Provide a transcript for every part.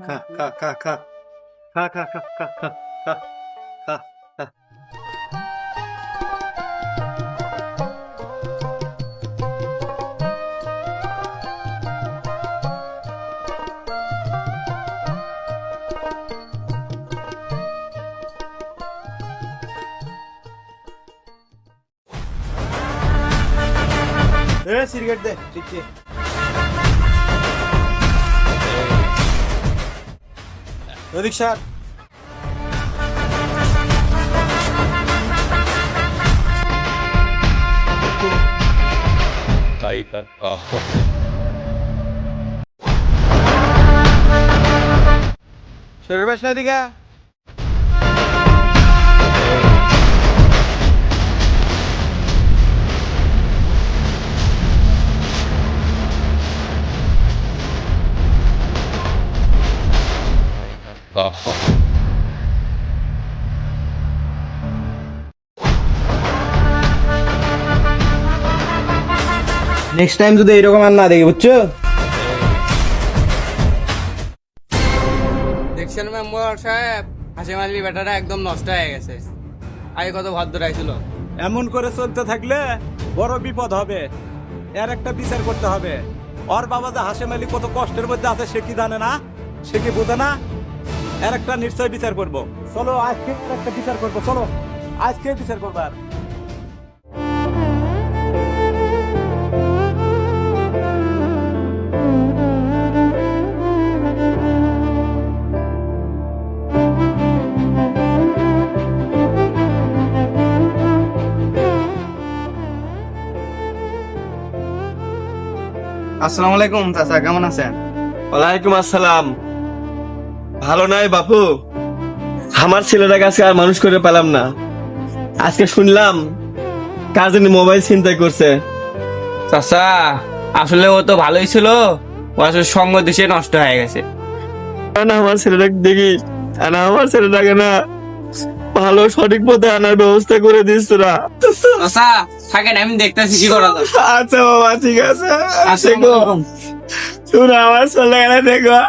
খা খা খা খা খা খা খা খা খা খা খা খা। সিগারেট দে ঠিক আছে। রিক্সা Titan. শরীর বাস না দিকে নেক্সট টাইম যদি এরকম আর না দেখি বুঝছো। দেখছেন মেম্বার সাহেব, হাসিম আলী ব্যাটারা একদম নষ্ট হয়ে গেছে। আগে কত ভদ্র ছিল। এমন করে চলতে থাকলে বড় বিপদ হবে। এর একটা বিচার করতে হবে। ওর বাবা যে হাসিম আলী কত কষ্টের মধ্যে আছে সে কি জানে না, সে কি বোঝে না। এর একটা নিশ্চয় বিচার করব। চলো আজকে একটা বিচার করব, চলো আজকে বিচার করবো। আর আসসালামু আলাইকুম চাচা, কেমন আছেন? ওয়ালাইকুম আসসালাম। ভালো নাই বাপু, আমার ছেলেটাকে আজকে আর মানুষ করে পেলাম না। আজকে শুনলাম কার জন্য মোবাইল ছিনতাই করছে। চাচা আসলে ও তো ভালোই ছিল, ও আসলে সঙ্গ দেশে নষ্ট হয়ে গেছে। না আমার ছেলেটাকে দেখিস, না আমার ছেলেটাকে না ভালো সঠিক পথে আনার ব্যবস্থা করে দিস তোরা। চাচা থাকেন, আমি দেখতেছি কি করা যায়। আচ্ছা বাবা ঠিক আছে, আসসালামু আলাইকুম। তোরা আমার ছেলেকে দেখো।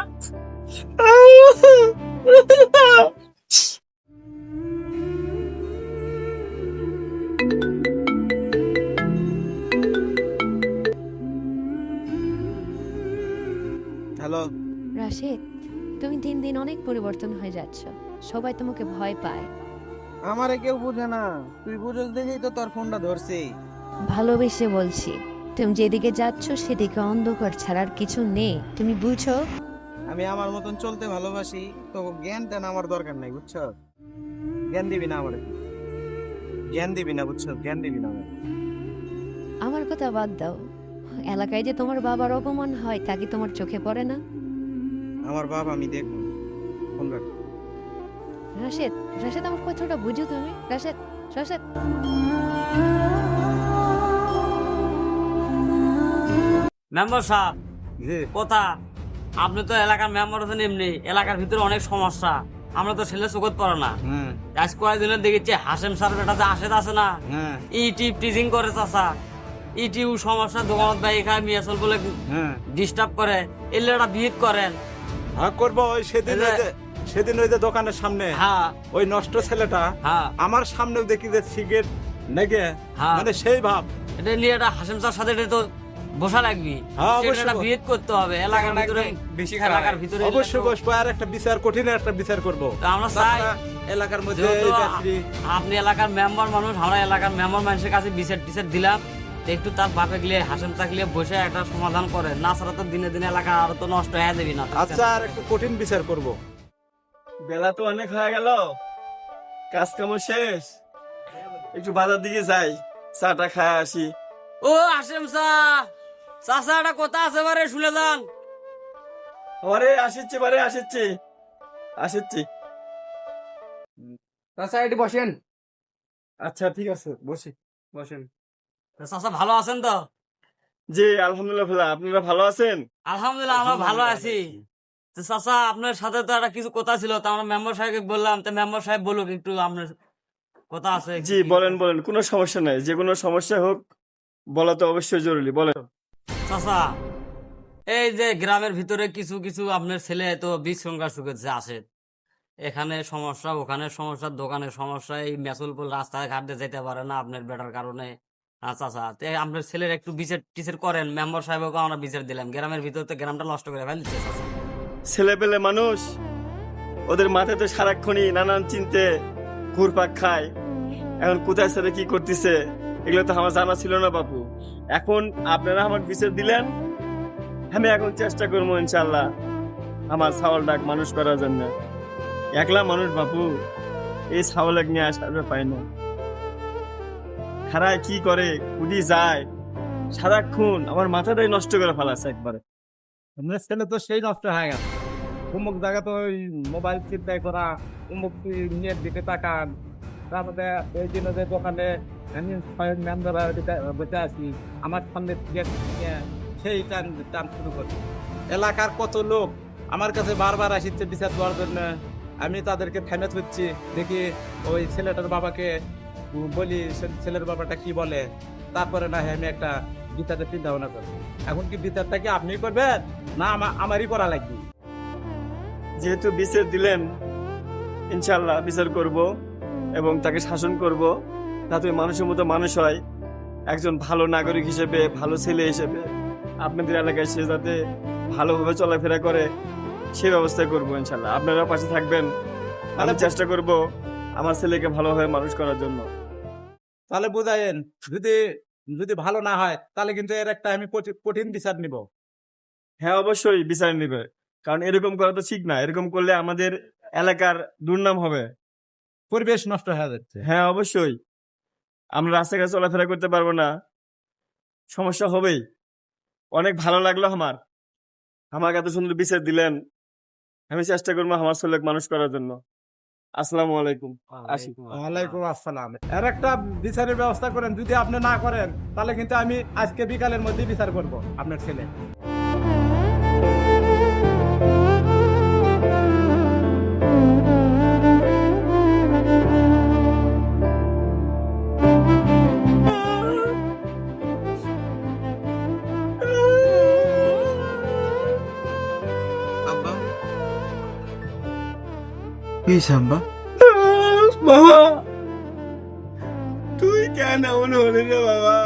হ্যালো রাশেদ, তুমি দিন দিন অনেক পরিবর্তন হয়ে যাচ্ছ। সবাই তোমাকে ভয় পায়। আমারে কেউ বুঝে না, তুই বুঝল দেখেই তো তোর ফোনটা ধরছি। ভালোবেসে বলছি, তুমি যেদিকে যাচ্ছ সেদিকে অন্ধকার ছাড়ার কিছু নেই, তুমি বুঝো। আমি আমার মতন চলতে ভালোবাসি, তো জ্ঞান দেন আমার দরকার নাই বুঝছো। জ্ঞান দিবি না আমারে, জ্ঞান দিবি না বুঝছো, জ্ঞান দিবি না আমারে। আমার কথা বাদ দাও, এলাকায় যে তোমার বাবার অপমান হয় তা কি তোমার চোখে পড়ে না? আমার বাবা আমি দেখবো, ফোন রাখ। রাশেদ, রাশেদ আমার কথাটা বুঝো তুমি। রাশেদ, রাশেদ। মেম্বার সাহেব জি কথা, আপনি তো এলাকার মেম্বার আছেন, এমনি এলাকার ভিতরে অনেক সমস্যা, আমরা তো ছেলে চোখত পড়ে না। হ্যাঁ আজ কয়েকদিনের দেখেছি হাসেম স্যার বেটা যে আসে আছে না, হ্যাঁ ইটি টিজিং করে চাচা, ইটিউ সমস্যা দোকানত ভাই খায় মিয়াচল বলে হ্যাঁ ডিস্টার্ব করে, এলাটা বিহিত করেন। হ্যাঁ করবো। ওই সেদিন ওই যে সেদিন ওই যে দোকানের সামনে হ্যাঁ ওই নষ্ট ছেলেটা হ্যাঁ আমার সামনেও দেখি যে সিগারেট নেগে, হ্যাঁ। মানে সেই ভাব। এটা নিয়ে এটা হাসেম স্যার সাথে এটা তো বসা লাগবি, হ্যাঁ, অবশ্যই। এটা বিহিত করতে হবে এলাকার ভিতরে, বেশি খারাপ। এলাকার ভিতরে অবশ্যই বসবো, আর একটা বিচার, কঠিন একটা বিচার করবো। তো আমরা চাই এলাকার মধ্যে যেহেতু এই যাত্রী আপনি এলাকার মেম্বার মানুষ, আমরা এলাকার মেম্বার মানুষের কাছে বিচার টিচার দিলাম, তো একটু তার বাপে গিয়ে হাসেম চাকলে বসে একটা সমাধান করে, না ছাড়া তো দিনে দিনে এলাকা আরো তো নষ্ট হয়ে যাবি না। আচ্ছা আর একটু কঠিন বিচার করব। বেলা তো অনেক হয়ে গেল, কাজ কাম শেষ, একটু বাজার দিকে যাই, চাটা খায় আসি। ও হাসেম চা চাচা একটা কথা আছে বারে শুনে যান। আরে আসিচ্ছি বারে আসিচ্ছি আসিচ্ছি। চাচা এটি বসেন। আচ্ছা ঠিক আছে, বসি, বসেন। চাচা ভালো আছেন তো? জি আলহামদুলিল্লাহ ভালো, আপনারা ভালো আছেন? আলহামদুলিল্লাহ আমরা ভালো আছি। তো চাচা আপনার সাথে তো একটা কিছু কথা ছিল, তো আমরা মেম্বার সাহেবকে বললাম, তো মেম্বার সাহেব বলুক একটু আপনার কথা আছে। জি বলেন বলেন, কোনো সমস্যা নাই, যে কোনো সমস্যা হোক বলা তো অবশ্যই জরুরি, বলেন। চাচা এই যে গ্রামের ভিতরে কিছু কিছু আপনার ছেলে তো বিশৃঙ্খলা শুকেছে আসে, এখানে সমস্যা, ওখানে সমস্যা, দোকানের সমস্যা, এই মেসুলপুর রাস্তায় ঘাট দিয়ে যেতে পারে না আপনার বেটার কারণে। আচ্ছা আচ্ছা, তো এই আপনার ছেলের একটু বিচার টিচার করেন, মেম্বার সাহেবকে আমরা বিচার দিলাম, গ্রামের ভিতরে তো গ্রামটা নষ্ট করে ফেলছে চাচা। ছেলে পেলে মানুষ, ওদের মাথায় তো সারাক্ষণই নানান চিনতে ঘুরপাক খায়। এখন কোথায় ছেলে কি করতেছে এগুলো তো আমার জানা ছিল না বাপু। এখন আপনারা আমাকে বিচার দিলেন, আমি এখন চেষ্টা করবো ইনশাল্লাহ আমার ছাগলটাক মানুষ করার জন্য। একলা মানুষ বাপু, এই ছাগলক নিয়ে আসবে পাই না। খারায় কি করে, কুদি যায়, সারাক্ষণ আমার মাথাটাই নষ্ট করে ফেলাছে একবারে। আপনার ছেলে তো সেই নষ্ট হয়ে গেছে। অমুক জায়গা তো ওই মোবাইল চিন্তায় করা, অমুক নেট দিকে তাকান, তারপরে এই দিনে যে দোকানে আমি স্বয়ং মেম্বার বসে আছি, আমার সামনে সেই টান টান শুরু করে। এলাকার কত লোক আমার কাছে বারবার আসছে বিচার দেওয়ার জন্য, আমি তাদেরকে থেমে ধরছি, দেখি ওই ছেলেটার বাবাকে বলি ছেলের বাবাটা কি বলে, তারপরে না আমি একটা বিচারের চিন্তা ভাবনা করি। এখন কি বিচারটা কি আপনি করবেন না আমারই করা লাগবে? যেহেতু বিচার দিলেন, ইনশাল্লাহ বিচার করব এবং তাকে শাসন করব, যাতে মানুষের মতো মানুষ হয়, একজন ভালো নাগরিক হিসেবে, ভালো ছেলে হিসেবে আপনাদের এলাকায় সে যাতে ভালোভাবে চলাফেরা করে সে ব্যবস্থা করব ইনশাল্লাহ। আপনারা পাশে থাকবেন, আমি চেষ্টা করব আমার ছেলেকে ভালোভাবে মানুষ করার জন্য। তাহলে বুঝাইন, যদি যদি ভালো না হয় তাহলে কিন্তু এর একটা আমি কঠিন বিচার নিব। হ্যাঁ অবশ্যই বিচার নেবে, কারণ এরকম করা তো ঠিক না। এরকম করলে আমাদের এলাকার দুর্নাম হবে, পরিবেশ নষ্ট হয়ে যাচ্ছে। হ্যাঁ অবশ্যই আমরা রাস্তাঘাটে চলাফেরা করতে পারবো না, সমস্যা হবেই। অনেক ভালো লাগলো আমাকে এত সুন্দর বিচার দিলেন। আমি চেষ্টা করবো আমার ছেলে মানুষ করার জন্য। আসসালামু আলাইকুম। আসি। ওয়ালাইকুম আসসালাম। এর একটা বিচারের ব্যবস্থা করেন, যদি আপনি না করেন তাহলে কিন্তু আমি আজকে বিকালের মধ্যে বিচার করব আপনার ছেলে। আব্বা কি সাম্বা বাবা তুই কেন এমন হলি রে বাবা,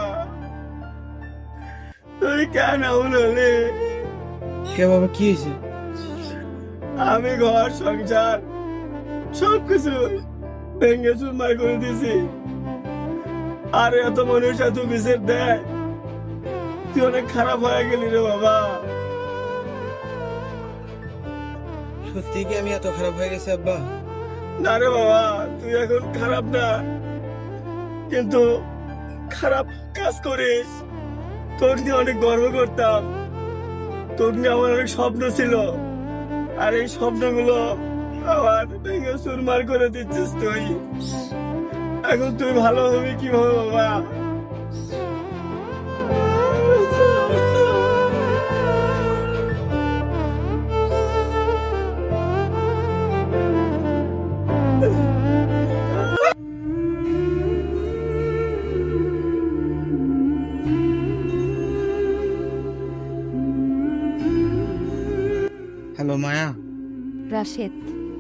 তুই কেন এমন হলি? কে বাবা কি হয়েছে? আমি ঘর সংসার সবকিছু ভেঙে চুরমার করে দিয়েছি, আর এত মানুষ এত বিচার দেয়, তুই অনেক খারাপ হয়ে গেলি রে বাবা। সত্যি কি আমি এত খারাপ হয়ে গেছি আব্বা? না রে বাবা, তুই এখন খারাপ না, কিন্তু খারাপ কাজ করিস। তোর নিয়ে অনেক গর্ব করতাম, তোর নিয়ে আমার অনেক স্বপ্ন ছিল, আর এই স্বপ্নগুলো আমার ভেঙে চুরমার করে দিচ্ছিস তুই। এখন তুই ভালো হবি কিভাবে বাবা? হ্যালো মায়া। রাশেদ,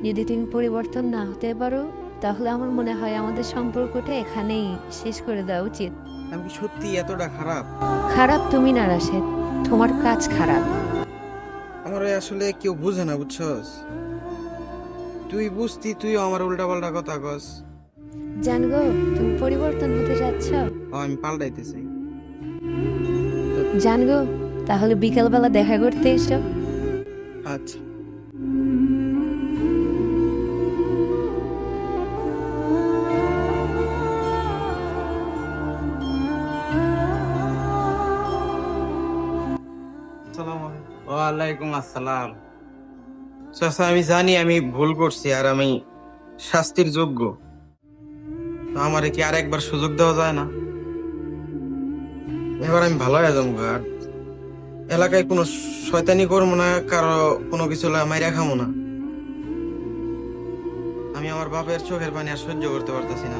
যদি তুমি পরিবর্তন না হতে পারো তাহলে আমার মনে হয় আমাদের সম্পর্কটা এখানেই শেষ করে দেওয়া উচিত। আমি কি সত্যি এতটা খারাপ? খারাপ তুমি না রাশেদ, তোমার কাজ খারাপ। আমার আসলে কেউ বুঝে না, বুঝছস? তুই বুঝতি, তুই আমার উল্টা পাল্টা কথা কস। জানগো, তুমি পরিবর্তন হতে যাচ্ছ? আমি পাল্টাইতে চাই। জানগো, তাহলে বিকালবেলা দেখা করতে এসো। আচ্ছা। ওয়ালাইকুম আসসালাম। চাচা আমি জানি আমি ভুল করছি আর আমি শাস্তির যোগ্য, তো আমারে কি আরেকবার সুযোগ দেওয়া যায় না? এবার আমি ভালো হয়ে যাবো, আর এলাকায় কোনো শয়তানি করবো না, কারো কোনো কিছু মাইরা খামো না। আমি আমার বাপের চোখের পানি আর সহ্য করতে পারতেছি না।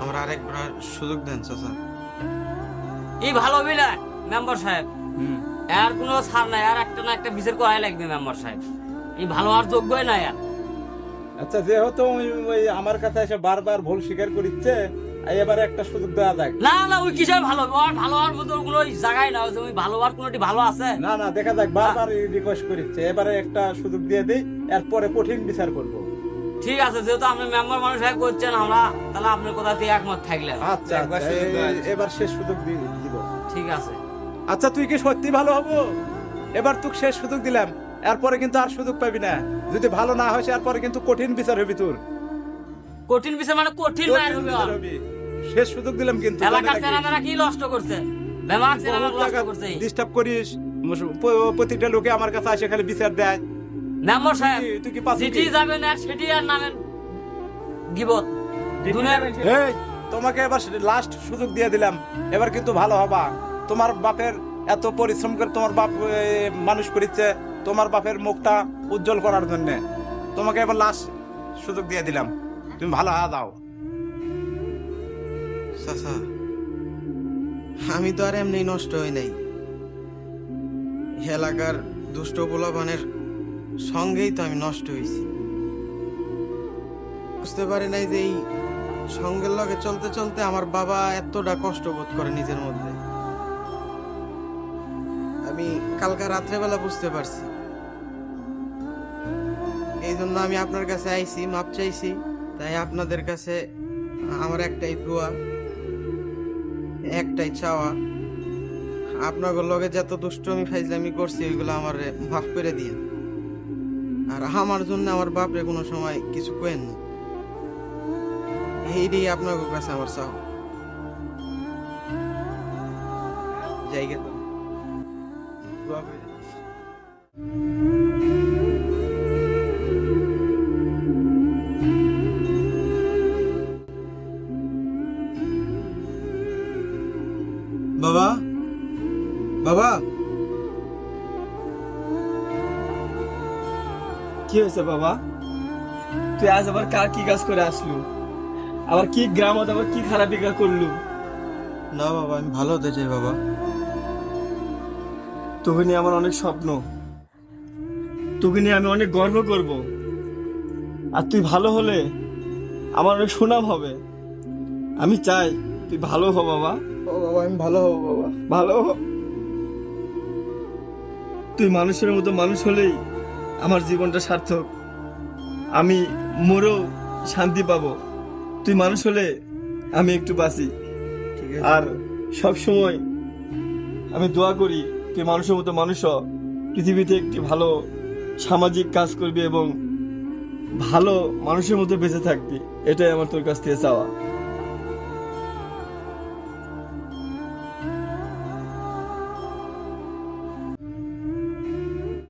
আমার আরেকবার সুযোগ দেন চাচা। এই ভালো হবি না মেম্বার সাহেব, এর কোনো ছাড় নাই, আর একটা না একটা বিচার করাই লাগবে মেম্বার সাহেব। এই ভালো হওয়ার যোগ্যই নাই আর। আচ্ছা, যেহেতু ওই আমার কাছে এসে বারবার ভুল স্বীকার করিচ্ছে, এবারে একটা সুযোগ দেওয়া যাক। না না, ওই কিসের ভালো আর ভালো হওয়ার মতো কোনো জায়গায় না, ওই ভালো হওয়ার কোনোটি ভালো আছে? না না, দেখা যাক, বারবার রিকোয়েস্ট করিচ্ছে, এবারে একটা সুযোগ দিয়ে দিই, এরপরে কঠিন বিচার করব। ঠিক আছে, যেহেতু আপনি মেম্বার মানুষ হয়ে করছেন, আমরা তাহলে আপনার কথা দিয়ে একমত থাকলেন। আচ্ছা আচ্ছা, এবার শেষ সুযোগ দিব। ঠিক আছে। আচ্ছা, তুই কি সত্যি ভালো হবো? এবার তোকে শেষ সুযোগ দিলাম, এরপরে কিন্তু আর সুযোগ পাবি না। যদি ভালো না হয় এরপরে কিন্তু কঠিন বিচার হবি তোর। কঠিন বিচার মানে কঠিন মায়ের হবে আর। শেষ সুযোগ দিলাম কিন্তু। এলাকার ছেলেমেয়েরা কি নষ্ট করছে? বেমার ছেলেমেয়েরা নষ্ট করছে। ডিস্টার্ব করিস, প্রতিটা লোকে আমার কাছে আসে খালি বিচার দেয়। মেম্বার সাহেব, তুই কি পাচ্ছিস? যেটি যাবেন আর সেটি আর নামেন গিবত। দুনিয়ার এই, তোমাকে এবার লাস্ট সুযোগ দিয়ে দিলাম, এবার কিন্তু ভালো হবা। তোমার বাপের এত পরিশ্রম করে তোমার বাপ মানুষ করেছে, তোমার বাপের মুখটা উজ্জ্বল করার জন্য তোমাকে এবার লাস্ট সুযোগ দিয়ে দিলাম, তুমি ভালো হওয়া দাও। চাচা, আমি তো আর এমনি নষ্ট হই নাই, এলাকার দুষ্ট পোলাপানের সঙ্গেই তো আমি নষ্ট হয়েছি। বুঝতে পারি নাই যে এই সঙ্গের লগে চলতে চলতে আমার বাবা এতটা কষ্ট বোধ করে নিজের মধ্যে। আমি কালকা রাত্রেবেলা বুঝতে পারছি, এই জন্য আমি আপনার কাছে আইছি, মাপ চাইছি। তাই আপনাদের কাছে আমার একটাই দোয়া, একটাই চাওয়া, আপনাদের লগে যত দুষ্টমি ফাইজলামি করছি ওইগুলো আমার মাফ করে দিয়ে, আর আমার জন্য আমার বাপরে কোনো সময় কিছু কেন না, এইটাই আপনাদের কাছে আমার চাওয়া। জায়গা তো দোয়া করে। বাবা, বাবা, কি হয়েছে বাবা? তুই আজ আবার কার কি কাজ করে আসলু? আবার কি গ্রামত আবার কি খারাপি করলু? না বাবা, আমি ভালো হতে চাই বাবা। তোকে নিয়ে আমার অনেক স্বপ্ন, তোকে নিয়ে আমি অনেক গর্ব করব, আর তুই ভালো হলে আমার অনেক সুনাম হবে। আমি চাই তুই ভালো হ বাবা। ও বাবা, আমি ভালো হব বাবা। ভালো হ। তুই মানুষের মতো মানুষ হলেই আমার জীবনটা সার্থক, আমি মরেও শান্তি পাবো। তুই মানুষ হলে আমি একটু বাঁচি। ঠিক আছে। আর সব সময় আমি দোয়া করি তুই মানুষের মতো মানুষ হ, পৃথিবীতে একটি ভালো সামাজিক কাজ করবি এবং ভালো মানুষের মতো বেঁচে থাকবি। এটাই আমার তোর কাছ থেকে চাওয়া।